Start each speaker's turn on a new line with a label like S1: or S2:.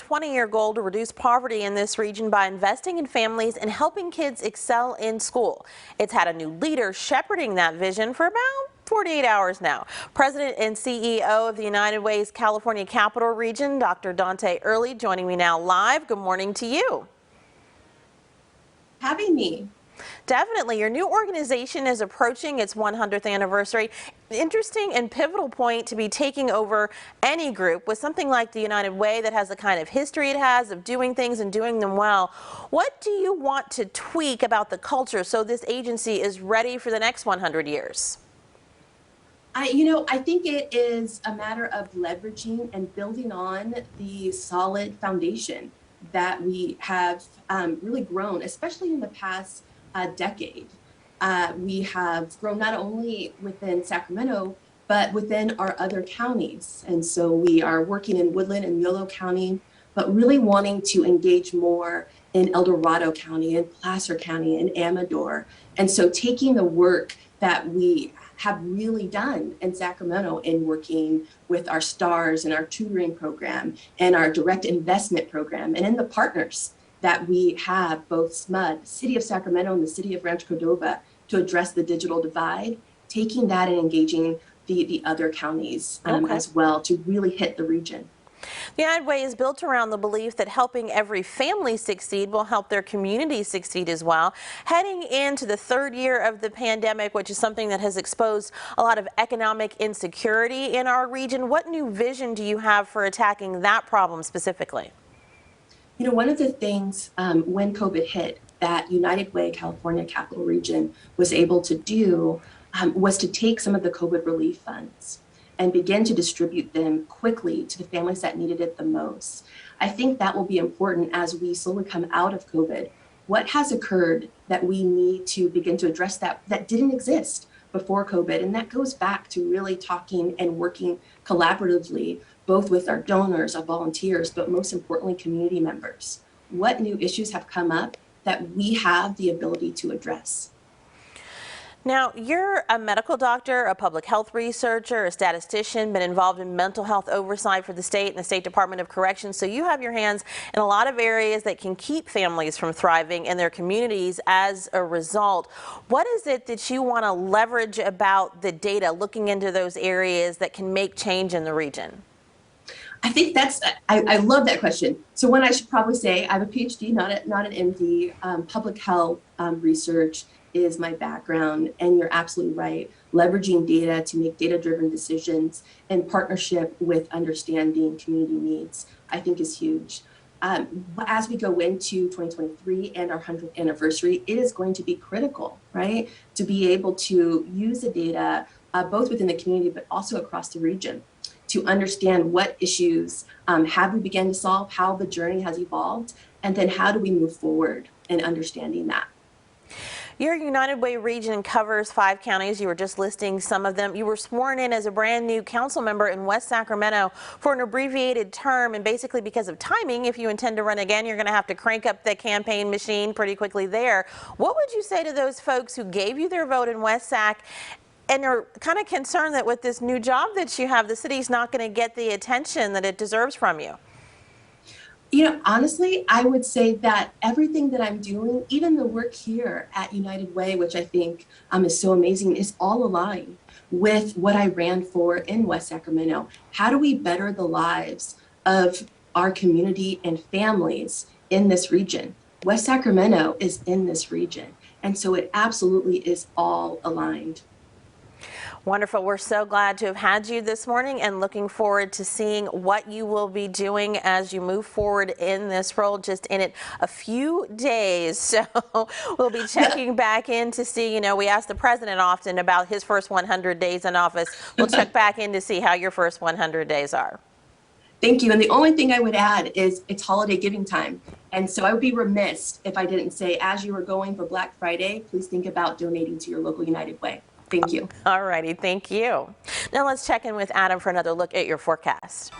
S1: 20-year goal to reduce poverty in this region by investing in families and helping kids excel in school. It's had a new leader shepherding that vision for about 48 hours now. President and CEO of the United Way's California Capital Region, Dr. Dante Earley, joining me now live. Good morning to you.
S2: Having me.
S1: Definitely. Your new organization is approaching its 100th anniversary. Interesting and pivotal point to be taking over any group with something like the United Way that has the kind of history it has of doing things and doing them well. What do you want to tweak about the culture so this agency is ready for the next 100 years?
S2: I think it is a matter of leveraging and building on the solid foundation that we have really grown, especially in the past decade. We have grown not only within Sacramento, but within our other counties. And so we are working in Woodland and Yolo County, but really wanting to engage more in El Dorado County and Placer County and Amador. And so taking the work that we have really done in Sacramento in working with our STARS and our tutoring program and our direct investment program and in the partners that we have, both SMUD, the City of Sacramento and the City of Rancho Cordova, to address the digital divide, taking that and engaging the other counties as well to really hit the region.
S1: The United Way is built around the belief that helping every family succeed will help their community succeed as well. Heading into the third year of the pandemic, which is something that has exposed a lot of economic insecurity in our region, what new vision do you have for attacking that problem specifically?
S2: You know, one of the things when COVID hit that United Way California Capital Region was able to do was to take some of the COVID relief funds and begin to distribute them quickly to the families that needed it the most. I think that will be important as we slowly come out of COVID. What has occurred that we need to begin to address that didn't exist before COVID? And that goes back to really talking and working collaboratively, both with our donors, our volunteers, but most importantly, community members. What new issues have come up that we have the ability to address?
S1: Now, you're a medical doctor, a public health researcher, a statistician, been involved in mental health oversight for the state and the State Department of Corrections, so you have your hands in a lot of areas that can keep families from thriving in their communities as a result. What is it that you want to leverage about the data, looking into those areas that can make change in the region?
S2: I think I love that question. So one, I should probably say I have a PhD, not an MD. Public health research is my background, and you're absolutely right. Leveraging data to make data-driven decisions in partnership with understanding community needs, I think is huge. As we go into 2023 and our 100th anniversary, it is going to be critical, right? To be able to use the data both within the community, but also across the region, to understand what issues have we begun to solve, how the journey has evolved, and then how do we move forward in understanding that.
S1: Your United Way region covers 5 counties. You were just listing some of them. You were sworn in as a brand new council member in West Sacramento for an abbreviated term, and basically because of timing, if you intend to run again, you're going to have to crank up the campaign machine pretty quickly there. What would you say to those folks who gave you their vote in West Sac and are kind of concerned that with this new job that you have, the city's not going to get the attention that it deserves from you?
S2: You know, honestly, I would say that everything that I'm doing, even the work here at United Way, which I think is so amazing, is all aligned with what I ran for in West Sacramento. How do we better the lives of our community and families in this region? West Sacramento is in this region, and so it absolutely is all aligned.
S1: Wonderful. We're so glad to have had you this morning and looking forward to seeing what you will be doing as you move forward in this role, just in it a few days. So we'll be checking back in to see, you know, we ask the president often about his first 100 days in office. We'll check back in to see how your first 100 days are.
S2: Thank you. And the only thing I would add is it's holiday giving time. And so I would be remiss if I didn't say, as you are going for Black Friday, please think about donating to your local United Way. Thank you.
S1: All righty. Thank you. Now let's check in with Adam for another look at your forecast.